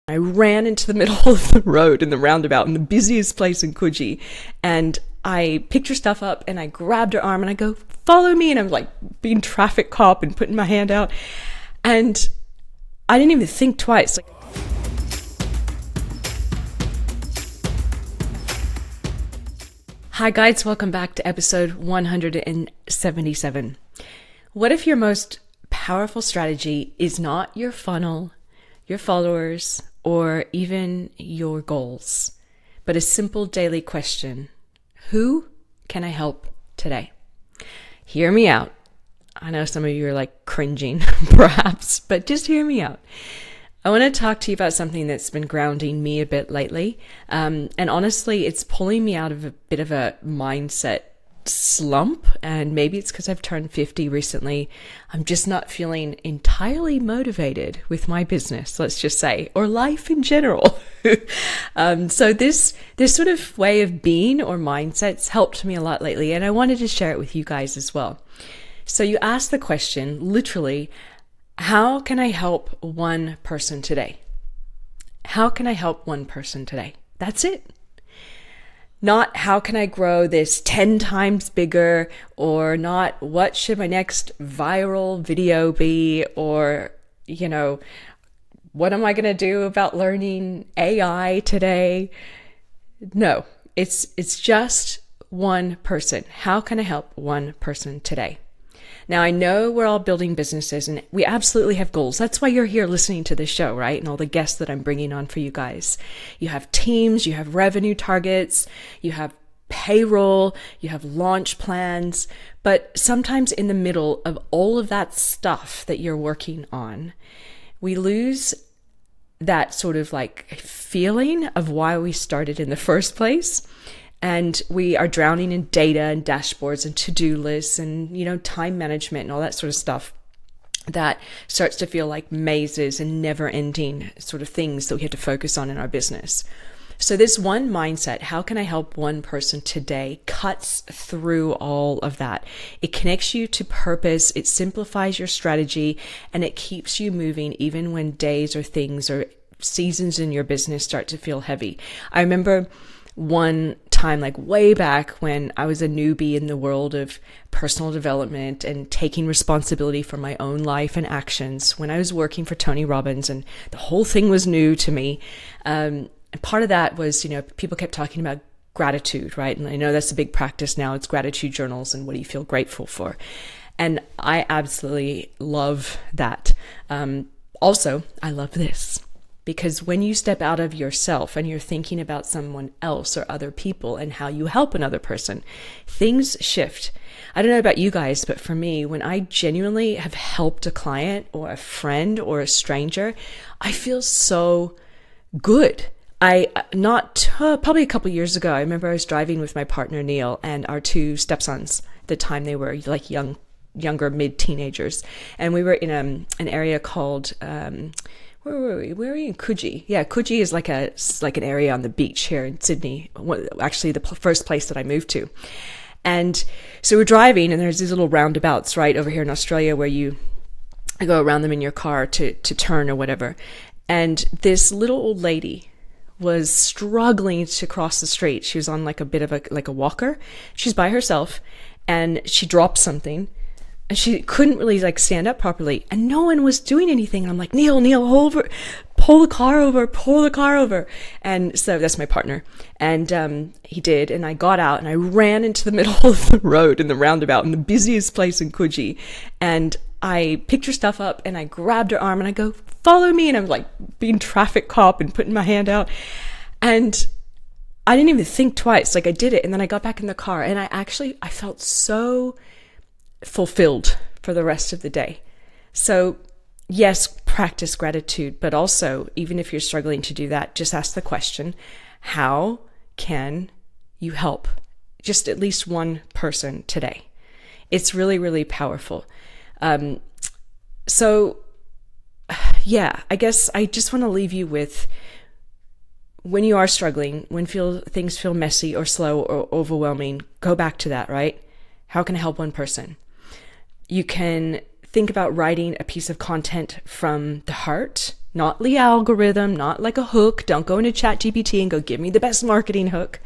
I ran into the middle of the road in the roundabout in the busiest place in Coogee, and I picked her stuff up and I grabbed her arm and I go, follow me. And I'm like being traffic cop and putting my hand out. And I didn't even think twice. Hi guys, welcome back to episode 177. What if your most powerful strategy is not your funnel, your followers, or even your goals, but a simple daily question? Who can I help today? Hear me out. I know some of you are like cringing, perhaps, but just hear me out. I want to talk to you about something that's been grounding me a bit lately. And honestly, it's pulling me out of a bit of a mindset slump. And maybe it's because I've turned 50 recently. I'm just not feeling entirely motivated with my business, let's just say, or life in general. So this sort of way of being or mindsets helped me a lot lately. And I wanted to share it with you guys as well. So you ask the question, literally, how can I help one person today? How can I help one person today? That's it. Not how can I grow this 10 times bigger, or not what should my next viral video be, or, what am I going to do about learning AI today? No, it's just one person. How can I help one person today? Now, I know we're all building businesses and we absolutely have goals. That's why you're here listening to this show, right? And all the guests that I'm bringing on for you guys. You have teams, you have revenue targets, you have payroll, you have launch plans. But sometimes in the middle of all of that stuff that you're working on, we lose that sort of like feeling of why we started in the first place. And we are drowning in data and dashboards and to-do lists and, time management and all that sort of stuff that starts to feel like mazes and never-ending sort of things that we have to focus on in our business. So this one mindset, how can I help one person today, cuts through all of that. It connects you to purpose, it simplifies your strategy, and it keeps you moving even when days or things or seasons in your business start to feel heavy. I remember one time, like way back when I was a newbie in the world of personal development and taking responsibility for my own life and actions, when I was working for Tony Robbins and the whole thing was new to me. And part of that was, people kept talking about gratitude, right? And I know that's a big practice now. It's gratitude journals and what do you feel grateful for? And I absolutely love that. Also, I love this. Because when you step out of yourself and you're thinking about someone else or other people and how you help another person, things shift. I don't know about you guys, but for me, when I genuinely have helped a client or a friend or a stranger, I feel so good. Probably a couple of years ago, I remember I was driving with my partner Neil and our two stepsons. At the time they were like younger mid-teenagers. And we were in an area called... where were we? We were in Coogee. Yeah, Coogee is like an area on the beach here in Sydney. Actually, the first place that I moved to. And so we're driving, and there's these little roundabouts right over here in Australia where you go around them in your car to turn or whatever. And this little old lady was struggling to cross the street. She was on like a bit of a walker. She's by herself, and she dropped something. And she couldn't really like stand up properly, and no one was doing anything. And I'm like, Neil, pull the car over. And so that's my partner. And he did. And I got out and I ran into the middle of the road in the roundabout in the busiest place in Coogee. And I picked her stuff up and I grabbed her arm and I go, follow me. And I'm like being traffic cop and putting my hand out. And I didn't even think twice. Like I did it. And then I got back in the car and I felt so fulfilled for the rest of the day. So yes, practice gratitude, but also even if you're struggling to do that, just ask the question, how can you help just at least one person today? It's really, really powerful. So yeah, I guess I just want to leave you with, when you are struggling, when things feel messy or slow or overwhelming, go back to that, right? How can I help one person? You can think about writing a piece of content from the heart, not the algorithm, not like a hook. Don't go into ChatGPT and go, give me the best marketing hook.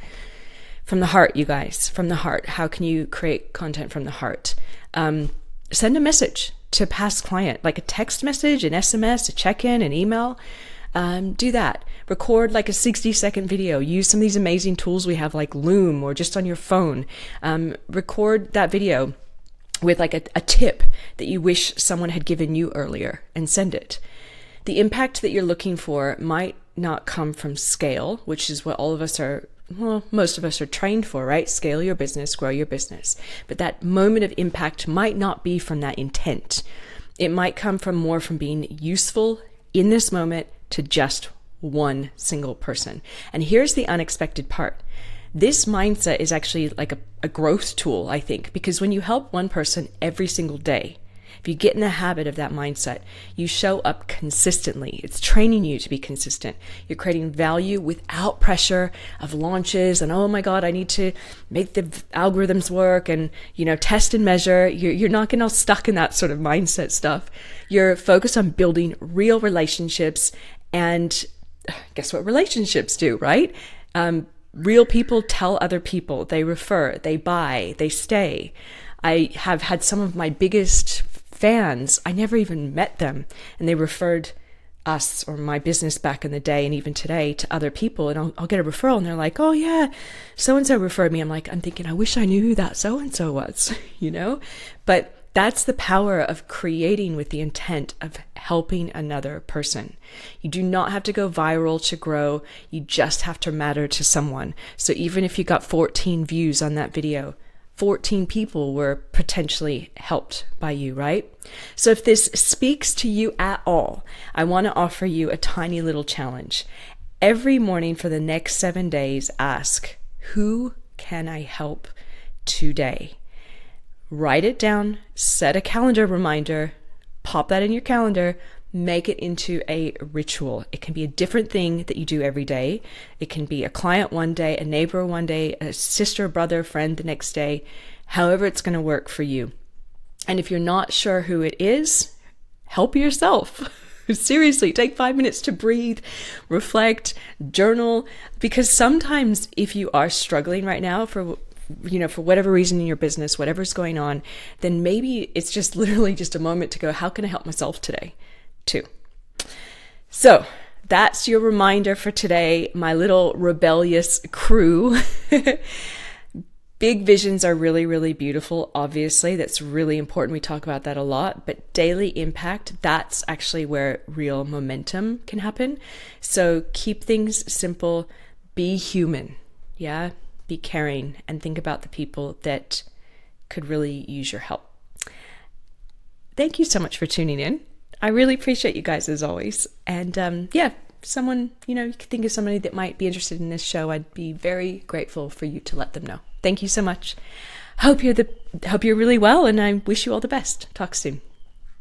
From the heart, you guys, from the heart. How can you create content from the heart? Send a message to a past client, like a text message, an SMS, a check-in, an email. Do that. Record like a 60-second video. Use some of these amazing tools we have like Loom or just on your phone. Record that video with like a tip that you wish someone had given you earlier and send it. The impact that you're looking for might not come from scale, which is what all of us are, well, most of us are trained for, right? Scale your business, grow your business. But that moment of impact might not be from that intent. It might come from more from being useful in this moment to just one single person. And here's the unexpected part. This mindset is actually like a growth tool, I think, because when you help one person every single day, if you get in the habit of that mindset, you show up consistently. It's training you to be consistent. You're creating value without pressure of launches and, oh my God, I need to make the algorithms work and, test and measure. You're not getting all stuck in that sort of mindset stuff. You're focused on building real relationships, and guess what relationships do, right? Real people tell other people, they refer, they buy, they stay. I have had some of my biggest fans, I never even met them, and they referred us or my business back in the day and even today to other people, and I'll get a referral and they're like, oh yeah, so-and-so referred me. I'm thinking, I wish I knew who that so-and-so was, But that's the power of creating with the intent of helping another person. You do not have to go viral to grow. You just have to matter to someone. So even if you got 14 views on that video, 14 people were potentially helped by you, right? So if this speaks to you at all, I want to offer you a tiny little challenge. Every morning for the next 7 days, ask, who can I help today? Write it down, set a calendar reminder, pop that in your calendar, make it into a ritual. It can be a different thing that you do every day. It can be a client one day, a neighbor one day, a sister, brother, friend the next day, however it's going to work for you. And if you're not sure who it is, help yourself. Seriously, take 5 minutes to breathe, reflect, journal, because sometimes if you are struggling right now for whatever reason in your business, whatever's going on, then maybe it's just literally just a moment to go, how can I help myself today too? So that's your reminder for today, my little rebellious crew. Big visions are really, really beautiful. Obviously, that's really important. We talk about that a lot, but daily impact, that's actually where real momentum can happen. So keep things simple, be human. Yeah. Be caring and think about the people that could really use your help. Thank you so much for tuning in. I really appreciate you guys as always. And someone, you could think of somebody that might be interested in this show. I'd be very grateful for you to let them know. Thank you so much. Hope you're really well, and I wish you all the best. Talk soon.